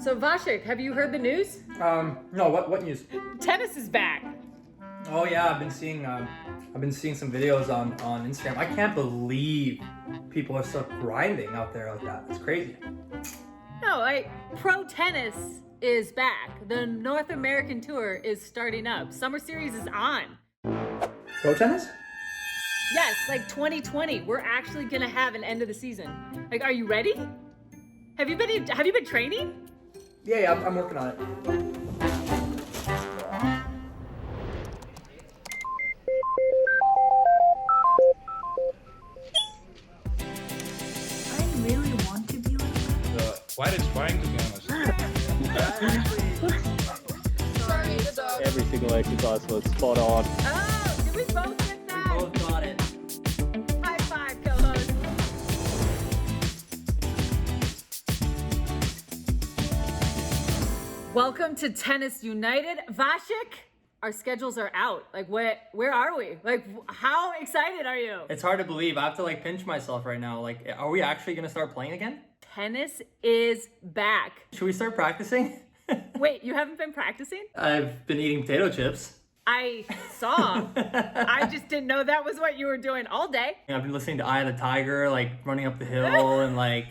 So Vašek, have you heard the news? No. What news? Tennis is back. Oh yeah, I've been seeing some videos on Instagram. I can't believe people are still grinding out there like that. It's crazy. No, pro tennis is back. The North American Tour is starting up. Summer Series is on. Pro tennis? Yes, 2020. We're actually gonna have an end of the season. Are you ready? Have you been training? Yeah, I'm working on it. I really want to be like that. Quite inspiring, to be honest. Every single exercise was spot on. Oh, did we both get that? We both got it. High five, co-host. Welcome to Tennis United. Vašek, our schedules are out. Where are we? How excited are you? It's hard to believe. I have to pinch myself right now. Are we actually gonna start playing again? Tennis is back. Should we start practicing? Wait, you haven't been practicing? I've been eating potato chips. I saw. I just didn't know that was what you were doing all day. I've been listening to Eye of the Tiger, running up the hill and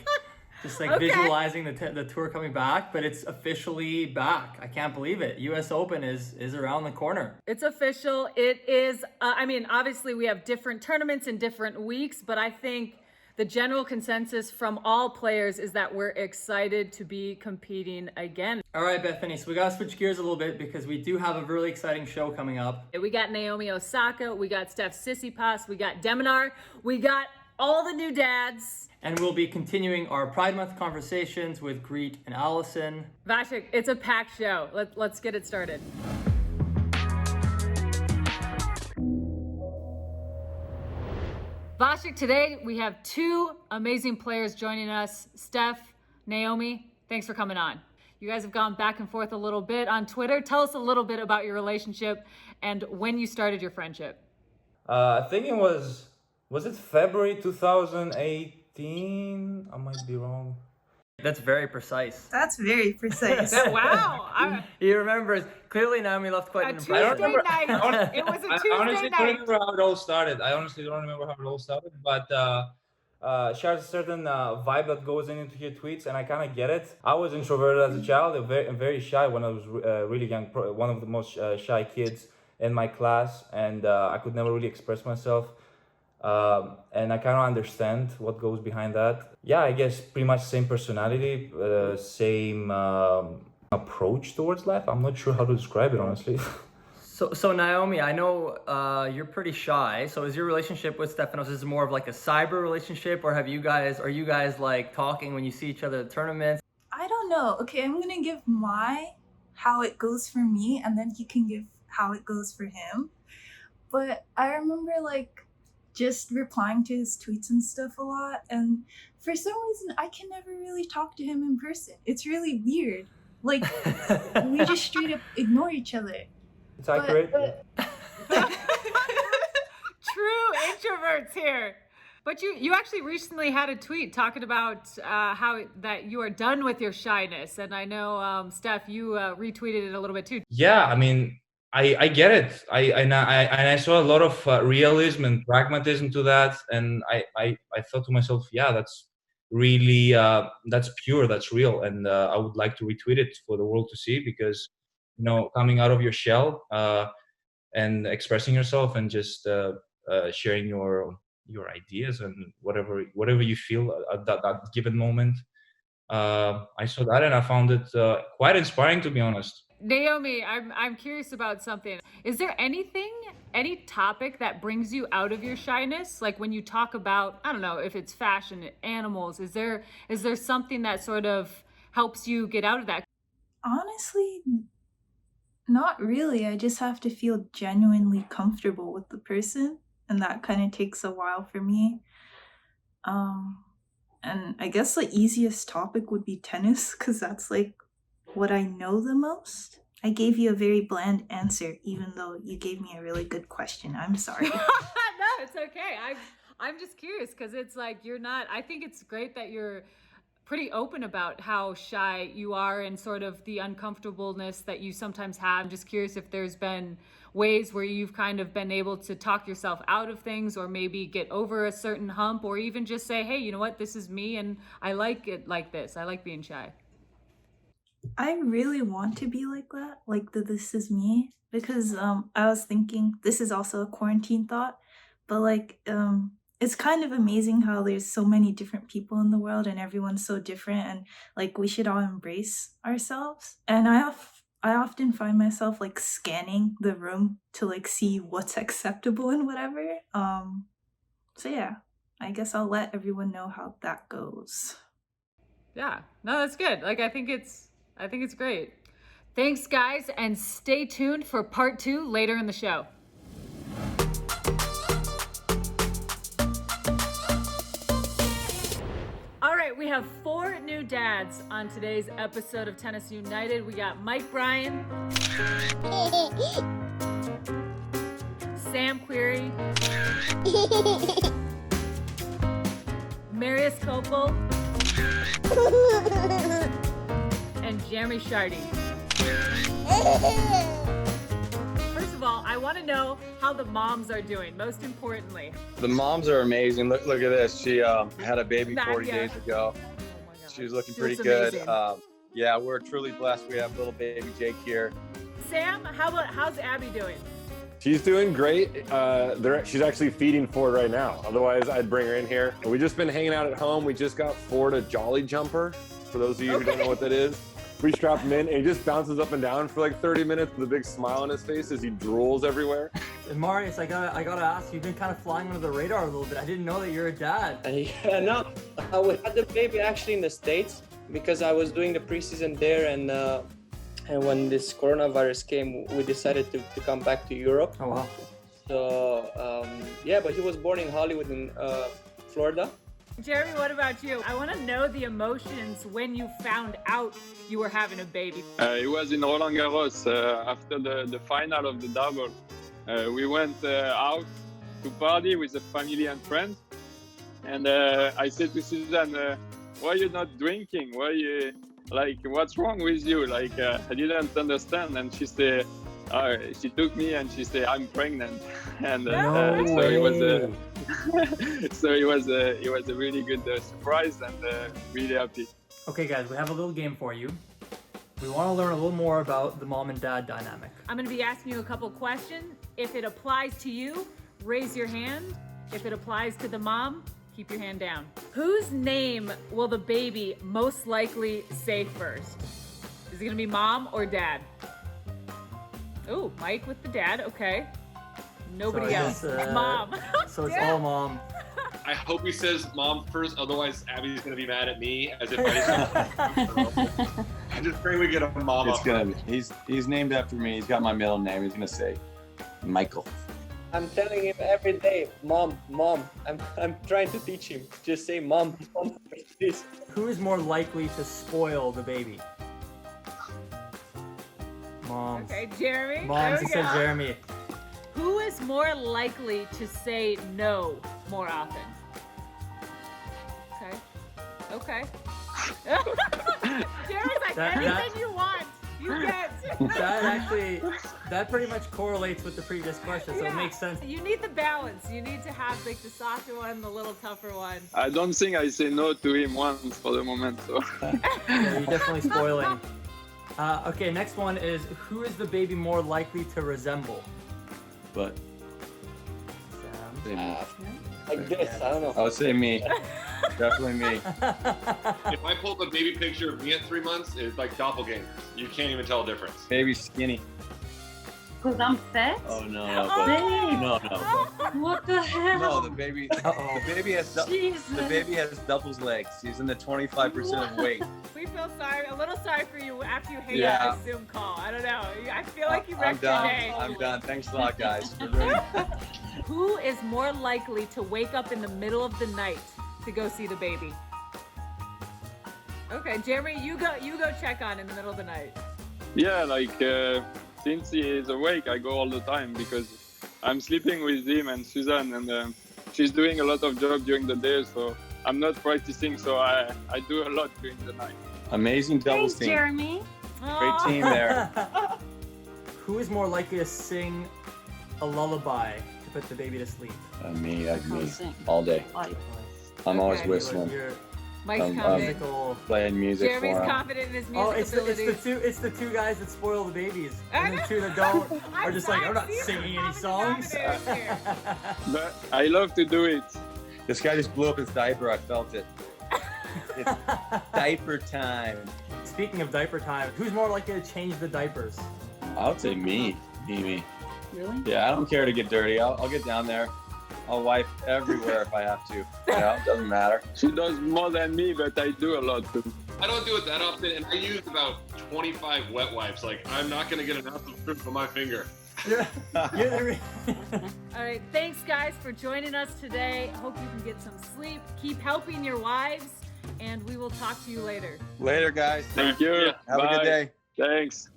just Okay. visualizing the tour coming back, but it's officially back. I can't believe it. US Open is around the corner. It's official. It is, obviously we have different tournaments in different weeks, but I think the general consensus from all players is that we're excited to be competing again. All right, Bethany, so we gotta switch gears a little bit because we do have a really exciting show coming up. We got Naomi Osaka, we got Tsitsipas, we got Minaur, we got all the new dads. And we'll be continuing our Pride Month conversations with Greet and Alison. Vašek, it's a packed show. Let's get it started. Vašek, today we have two amazing players joining us. Steph, Naomi, thanks for coming on. You guys have gone back and forth a little bit on Twitter. Tell us a little bit about your relationship and when you started your friendship. I think it was it February 2018? I might be wrong. That's very precise. That's very precise. Wow. He remembers. Clearly, Naomi left quite A an Tuesday impression. night. It was a I Tuesday honestly don't night. remember how it all started. But she has a certain vibe that goes into her tweets, and I kind of get it. I was introverted as a child, very shy when I was really young, one of the most shy kids in my class, and I could never really express myself. And I kind of understand what goes behind that. Yeah, I guess pretty much same personality, same approach towards life. I'm not sure how to describe it, honestly. So Naomi, I know you're pretty shy. So is your relationship with Stefanos is more of a cyber relationship, or are you guys talking when you see each other at tournaments? I don't know. Okay, I'm gonna give how it goes for me, and then he can give how it goes for him. But I remember just replying to his tweets and stuff a lot, and for some reason I can never really talk to him in person. It's really weird. We just straight up ignore each other. It's accurate. True introverts here. But you actually recently had a tweet talking about how that you are done with your shyness, and I know Steph, you retweeted it a little bit too. Yeah, I mean, I get it. I saw a lot of realism and pragmatism to that, and I thought to myself, yeah, that's really that's pure, that's real, and I would like to retweet it for the world to see, because coming out of your shell and expressing yourself and just sharing your ideas and whatever you feel at that given moment. I saw that and I found it quite inspiring, to be honest. Naomi, I'm curious about something. Is there any topic that brings you out of your shyness? When you talk about, I don't know, if it's fashion, animals, is there something that sort of helps you get out of that? Honestly, not really. I just have to feel genuinely comfortable with the person, and that kind of takes a while for me. And I guess the easiest topic would be tennis, because that's what I know the most. I gave you a very bland answer, even though you gave me a really good question. I'm sorry. No, it's okay. I'm just curious, because it's you're not. I think it's great that you're pretty open about how shy you are and sort of the uncomfortableness that you sometimes have. I'm just curious if there's been ways where you've kind of been able to talk yourself out of things, or maybe get over a certain hump, or even just say, hey, you know what, this is me and I like it like this. I like being shy. I really want to be like that, like the this is me, because I was thinking this is also a quarantine thought, but like it's kind of amazing how there's so many different people in the world and everyone's so different, and like we should all embrace ourselves. And I often find myself like scanning the room to like see what's acceptable and whatever. So yeah, I guess I'll let everyone know how that goes. Yeah, no, that's good. Like, I think it's great. Thanks, guys, and stay tuned for part 2 later in the show. All right, we have 4 new dads on today's episode of Tennis United. We got Mike Bryan, Sam Querrey, Marius Copil, and Jeremy Chardy. First of all, I want to know how the moms are doing, most importantly. The moms are amazing. Look at this. She had a baby 40 days ago. Oh my God. She's looking She pretty looks good. amazing. Yeah, we're truly blessed. We have little baby Jake here. Sam, how's Abby doing? She's doing great. She's actually feeding Ford right now. Otherwise, I'd bring her in here. We've just been hanging out at home. We just got Ford a Jolly Jumper. For those of you who don't know what that is, we strap him in and he just bounces up and down for like 30 minutes with a big smile on his face as he drools everywhere. And Marius, I gotta ask, you've been kind of flying under the radar a little bit. I didn't know that you're a dad. Yeah, no, we had the baby actually in the States because I was doing the preseason there, and when this coronavirus came, we decided to come back to Europe. Oh wow. So yeah, but he was born in Hollywood in Florida. Jeremy, what about you? I want to know the emotions when you found out you were having a baby. It was in Roland Garros after the final of the double. We went out to party with the family and friends, and I said to Susan, "Why are you not drinking? Why you like? What's wrong with you? Like I didn't understand." And she said, she took me and she said, "I'm pregnant," and so it was. So it was a really good surprise and really happy. Okay, guys, we have a little game for you. We want to learn a little more about the mom and dad dynamic. I'm going to be asking you a couple questions. If it applies to you, raise your hand. If it applies to the mom, keep your hand down. Whose name will the baby most likely say first? Is it going to be mom or dad? Oh, Mike with the dad. Okay. Nobody else. Mom. So it's all mom. I hope he says mom first, otherwise Abby's gonna be mad at me as if I I'm just praying we get a mom. It's gonna be. He's named after me. He's got my middle name. He's gonna say Michael. I'm telling him every day, mom. I'm trying to teach him. Just say mom, please. Who is more likely to spoil the baby? Moms. Okay, Jeremy. Moms, he said Jeremy. Who is more likely to say no more often? Okay. Jeremy's like, anything you want, you get. That pretty much correlates with the previous question, so it makes sense. You need the balance. You need to have like the softer one, the little tougher one. I don't think I say no to him once for the moment. So. Yeah, you're definitely spoiling. Okay, next one is, who is the baby more likely to resemble? But like this, I don't know. I would say me. Definitely me. If I pull up a baby picture of me at 3 months, it's like doppelgangers. You can't even tell a difference. Baby skinny. Because I'm fat? Oh no, Oh. no. What the hell? No, the baby has doubles legs. He's in the 25% of weight. We feel a little sorry for you after you hate that Zoom call. I don't know. I feel like you wrecked your day. I'm done. Thanks a lot, guys. Who is more likely to wake up in the middle of the night to go see the baby? Okay, Jeremy, you go check on in the middle of the night. Yeah, like since he is awake, I go all the time because I'm sleeping with him and Susan, and she's doing a lot of job during the day, so I'm not practicing, so I do a lot during the night. Amazing doubles Thanks, team. Jeremy. Great team there. Who is more likely to sing a lullaby to put the baby to sleep? Me, that's me, sing. all day. Like, I'm always Okay. whistling. You're Mike's I'm confident. musical. Playing music Jeremy's for 'em. confident in his Oh, music it's abilities. the two guys that spoil the babies, I and the know. two that don't are I'm just like, I'm not seeing singing some any songs. common denominators here. But I love to do it. This guy just blew up his diaper. I felt it. It's diaper time. Speaking of diaper time, who's more likely to change the diapers? I would say me. really? Yeah, I don't care to get dirty. I'll get down there. I'll wipe everywhere if I have to. You know, it doesn't matter. She does more than me, but I do a lot too. I don't do it that often, and I use about 25 wet wipes. Like, I'm not gonna get an ounce of fruit on my finger. You're the All right, thanks guys for joining us today. Hope you can get some sleep. Keep helping your wives, and we will talk to you later. Later, guys. Thank you. Yeah. Have a Bye. good day. Thanks.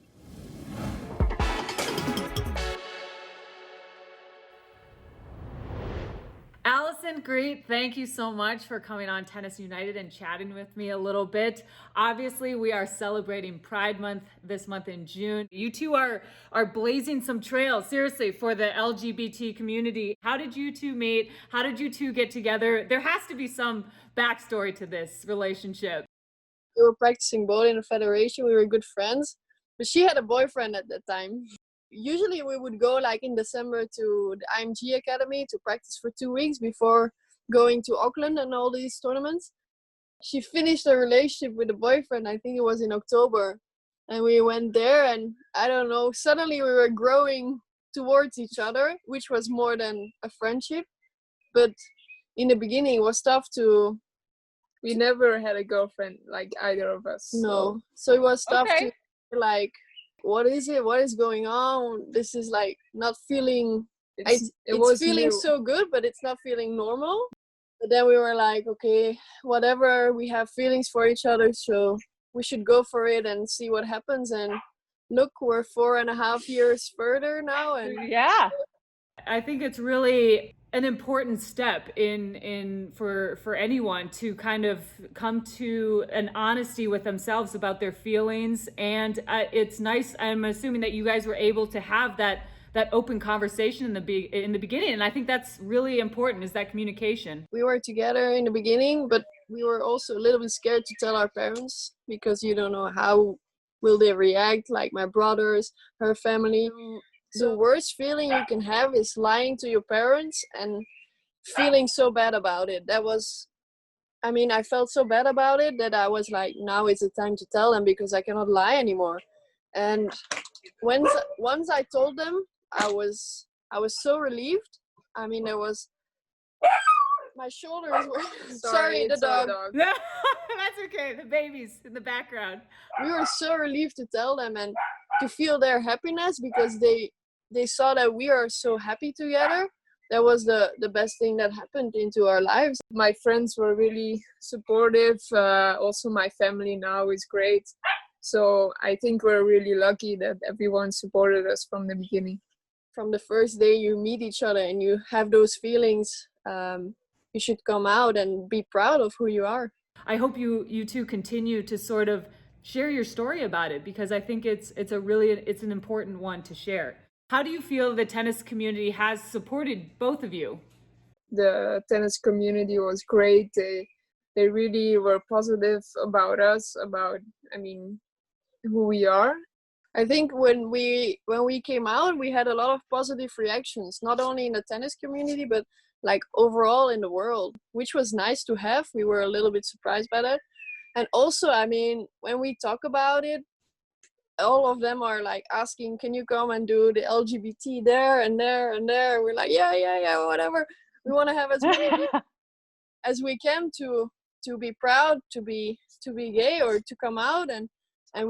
Alison, great. Thank you so much for coming on Tennis United and chatting with me a little bit. Obviously, we are celebrating Pride Month this month in June. You two are blazing some trails, seriously, for the LGBT community. How did you two meet? How did you two get together? There has to be some backstory to this relationship. We were practicing both in the federation. We were good friends, but she had a boyfriend at that time. Usually we would go like in December to the IMG Academy to practice for 2 weeks before going to Auckland and all these tournaments. She finished a relationship with a boyfriend, I think it was in October. And we went there and I don't know, suddenly we were growing towards each other, which was more than a friendship. But in the beginning it was tough to... We never had a girlfriend, like either of us. No. So it was tough Okay. to like, what is it? What is going on? This is like not feeling... It's feeling new. so good, but it's not feeling normal. But then we were like, okay, whatever, we have feelings for each other, so we should go for it and see what happens. And look, we're 4.5 years further now. And Yeah. I think it's really an important step for anyone to kind of come to an honesty with themselves about their feelings. And it's nice. I'm assuming that you guys were able to have that open conversation in the beginning, and I think that's really important, is that communication. we were together in the beginning, but we were also a little bit scared to tell our parents because you don't know how will they react, like my brothers, her family. The worst feeling you can have is lying to your parents and feeling so bad about it. I felt so bad about it that I was like, now is the time to tell them because I cannot lie anymore. And once I told them, I was so relieved. There was... My shoulders were... Sorry, the it's our dog. That's okay. The baby's in the background. We were so relieved to tell them and to feel their happiness because they saw that we are so happy together. That was the best thing that happened into our lives. My friends were really supportive. Also, my family now is great. So I think we're really lucky that everyone supported us from the beginning. From the first day you meet each other and you have those feelings, you should come out and be proud of who you are. I hope you two continue to sort of share your story about it, because I think it's an important one to share. How do you feel the tennis community has supported both of you? The tennis community was great. They really were positive about us, about who we are. I think when we came out, we had a lot of positive reactions, not only in the tennis community, but like overall in the world, which was nice to have. We were a little bit surprised by that. And also, when we talk about it, all of them are like asking, can you come and do the LGBT there and there and there? We're like, yeah, whatever. We want to have as many people as we can to be proud, to be gay or to come out, and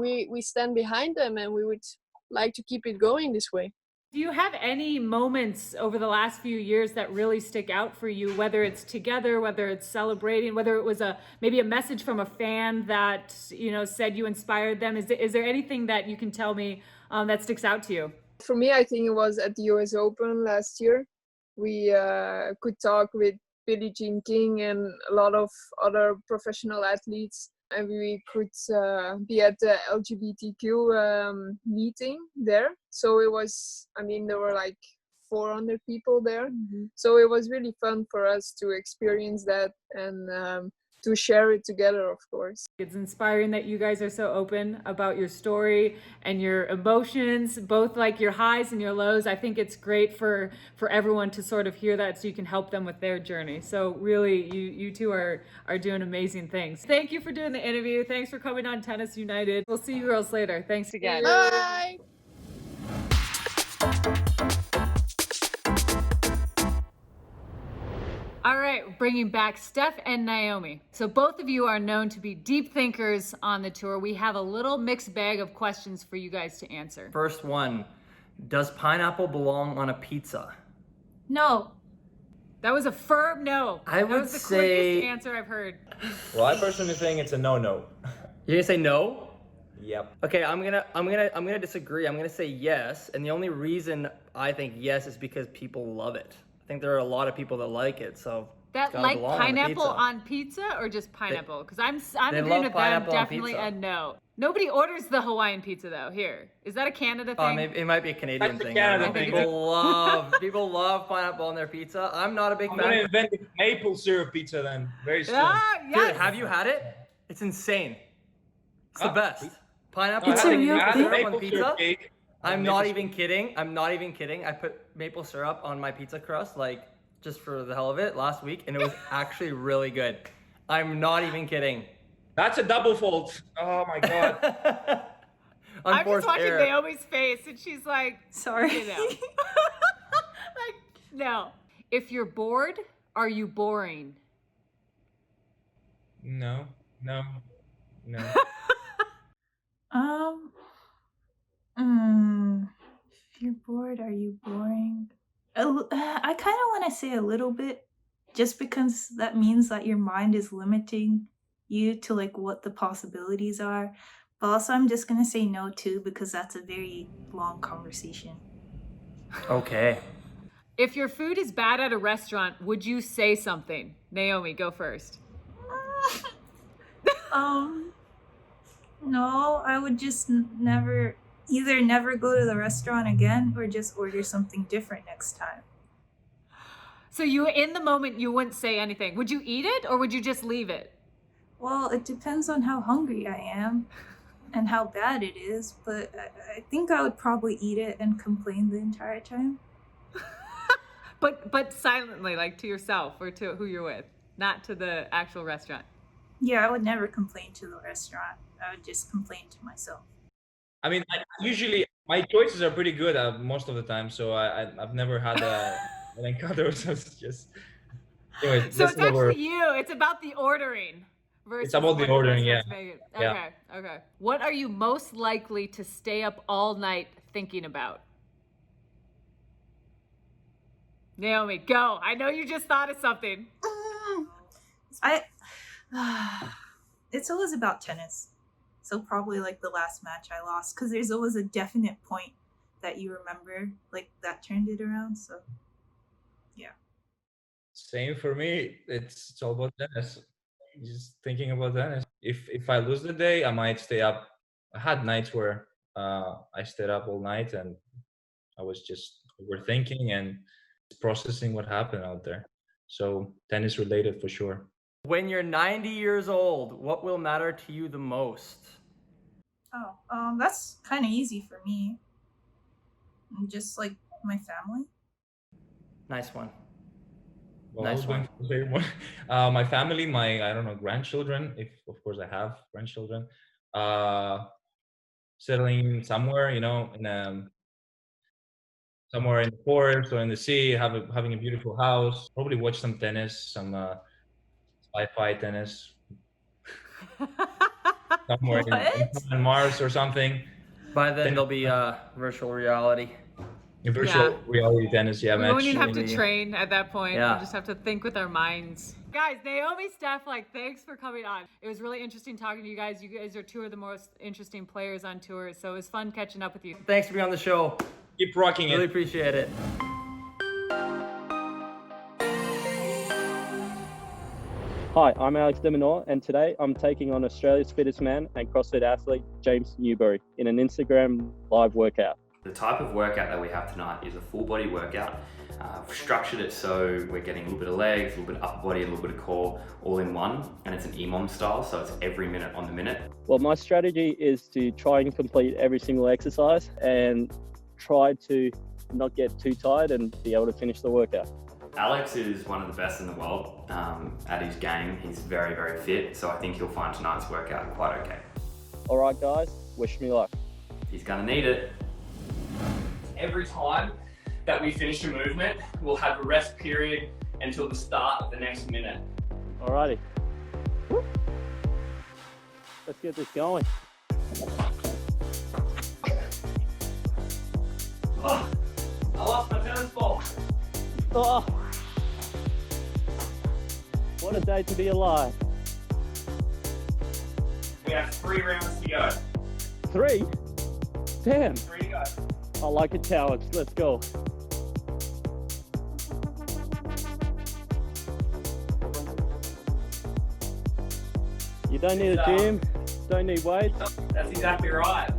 we stand behind them, and we would like to keep it going this way. Do you have any moments over the last few years that really stick out for you, whether it's together, whether it's celebrating, whether it was maybe a message from a fan that, said you inspired them? Is there anything that you can tell me that sticks out to you? For me, I think it was at the US Open last year. We could talk with Billie Jean King and a lot of other professional athletes. And we could be at the LGBTQ meeting there. So it was, I mean, there were like 400 people there. So it was really fun for us to experience that and to share it together, of course. It's inspiring that you guys are so open about your story and your emotions, both like your highs and your lows. I think it's great for everyone to sort of hear that so you can help them with their journey. So really, you two are doing amazing things. Thank you for doing the interview. Thanks for coming on Tennis United. We'll see you girls later. Thanks again. Bye. All right, bringing back Steph and Naomi. So both of you are known to be deep thinkers on the tour. We have a little mixed bag of questions for you guys to answer. First one, does pineapple belong on a pizza? No. That was a firm no. I would that was the say... quickest answer I've heard. Well, I personally think it's a no-no. You're gonna say no? Yep. Okay, I'm gonna disagree. I'm gonna say yes, and the only reason I think yes is because people love it. I think there are a lot of people that like it, so That like pineapple on pizza or just pineapple? Because I'm agreeing with them. Definitely a no. Nobody orders the Hawaiian pizza though. Here, is that a Canada thing? Maybe it might be a Canadian thing. Canada thing. People love pineapple on their pizza. I'm not a big fan. I'm gonna invent the maple syrup pizza then. Very soon. Dude, have you had it? It's insane. It's the best. Pineapple It's a real thing. on pizza. I'm not even kidding. I put maple syrup on my pizza crust, like just for the hell of it, last week, and it was actually really good. I'm not even kidding. That's a double fault. Oh my god. I'm just watching Naomi's face, and she's like, sorry. You know. Like, no. If you're bored, are you boring? No. If you're bored, are you boring? I kind of want to say a little bit, just because that means that your mind is limiting you to like what the possibilities are. But also, I'm just gonna say no too, because that's a very long conversation. Okay. If your food is bad at a restaurant, would you say something? Naomi, go first. No, I would just never go to the restaurant again or just order something different next time. So you, in the moment, you wouldn't say anything. Would you eat it or would you just leave it? Well, it depends on how hungry I am and how bad it is, but I think I would probably eat it and complain the entire time. But silently, like to yourself or to who you're with, not to the actual restaurant. Yeah, I would never complain to the restaurant. I would just complain to myself. I mean, usually my choices are pretty good most of the time, so I've never had an encounter. So it's just. Anyways, so it's actually you. It's about the ordering. It's about the ordering, yeah. Okay. What are you most likely to stay up all night thinking about? Naomi, go. I know you just thought of something. It's always about tennis. So probably like the last match I lost, because there's always a definite point that you remember, like that turned it around. So yeah. Same for me. It's all about tennis. Just thinking about tennis. If I lose the day, I might stay up. I had nights where I stayed up all night and I was just overthinking and processing what happened out there. So tennis related for sure. When you're 90 years old, what will matter to you the most? That's kind of easy for me. Just like my family. Nice one. Well, nice one. My family, I don't know, grandchildren, if of course I have grandchildren, settling somewhere, somewhere in the forest or in the sea, having a beautiful house, probably watch some tennis, some sci-fi tennis. Somewhere in Mars or something. By then there'll be virtual reality. Virtual reality tennis, yeah. We won't even have to train at that point. Yeah. We'll just have to think with our minds. Guys, Naomi, Steph, thanks for coming on. It was really interesting talking to you guys. You guys are two of the most interesting players on tour, so it was fun catching up with you. Thanks for being on the show. Keep rocking it. Really appreciate it. Hi, I'm Alex Minaur, and today I'm taking on Australia's fittest man and CrossFit athlete, James Newbury, in an Instagram live workout. The type of workout that we have tonight is a full body workout. We've structured it so we're getting a little bit of legs, a little bit of upper body, and a little bit of core all in one, and it's an EMOM style, so it's every minute on the minute. Well, my strategy is to try and complete every single exercise and try to not get too tired and be able to finish the workout. Alex is one of the best in the world at his game. He's very, very fit, so I think he'll find tonight's workout quite okay. All right, guys, wish me luck. He's gonna need it. Every time that we finish a movement, we'll have a rest period until the start of the next minute. Alrighty. Woo. Let's get this going. Oh, I lost my tennis ball. Oh. What a day to be alive. We have 3 rounds to go. 3? Damn. 3 to go. I like a challenge. Let's go. You don't need a gym, don't need weights. That's exactly right.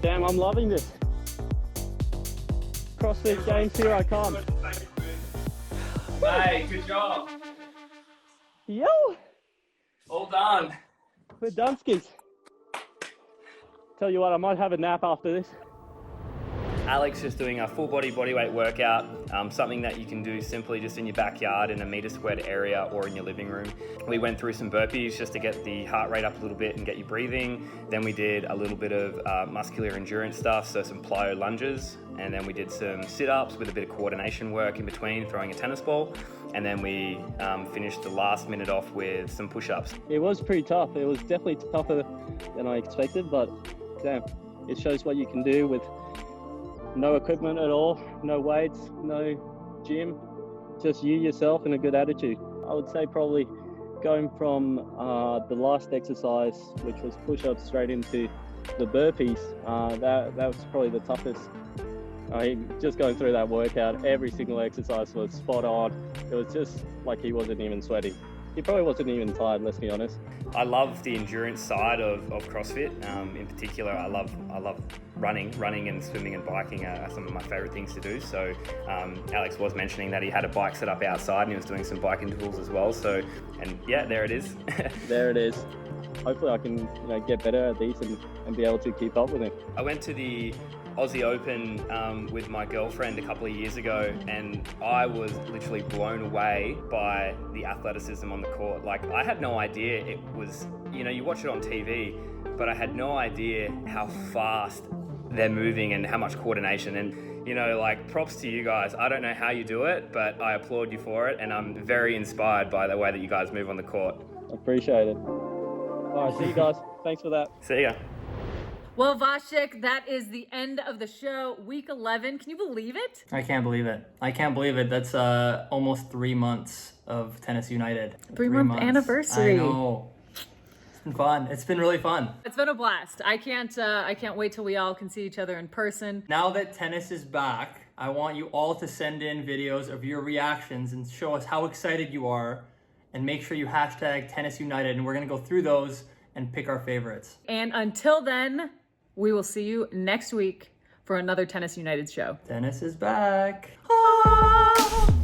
Damn, I'm loving this. CrossFit Games, here I come. Hey, good job. Yo! All done. We're done, skis. Tell you what, I might have a nap after this. Alex is doing a full body bodyweight workout, something that you can do simply just in your backyard in a meter squared area or in your living room. We went through some burpees just to get the heart rate up a little bit and get you breathing. Then we did a little bit of muscular endurance stuff, so some plyo lunges. And then we did some sit-ups with a bit of coordination work in between, throwing a tennis ball. And then we finished the last minute off with some push-ups. It was pretty tough. It was definitely tougher than I expected, but damn, it shows what you can do with no equipment at all, no weights, no gym, just you, yourself, and a good attitude. I would say probably going from the last exercise, which was push-ups, straight into the burpees, that was probably the toughest. Just going through that workout, every single exercise was spot on. It was just like he wasn't even sweating. He probably wasn't even tired, let's be honest. I love the endurance side of CrossFit. In particular, I love running and swimming and biking are some of my favorite things to do. So Alex was mentioning that he had a bike set up outside and he was doing some bike intervals as well. So, and yeah, there it is. There it is. Hopefully I can get better at these and be able to keep up with him. I went to the Aussie Open with my girlfriend a couple of years ago, and I was literally blown away by the athleticism on the court. Like, I had no idea it was, you watch it on TV, but I had no idea how fast they're moving and how much coordination. And, props to you guys. I don't know how you do it, but I applaud you for it, and I'm very inspired by the way that you guys move on the court. Appreciate it. All right, see you guys. Thanks for that. See ya. Well, Vašek, that is the end of the show. Week 11. Can you believe it? I can't believe it. That's almost 3 months of Tennis United. 3-month anniversary. I know. It's been fun. It's been really fun. It's been a blast. I can't wait till we all can see each other in person. Now that tennis is back, I want you all to send in videos of your reactions and show us how excited you are, and make sure you hashtag Tennis United, and we're gonna go through those and pick our favorites. And until then, we will see you next week for another Tennis United show. Tennis is back. Ah!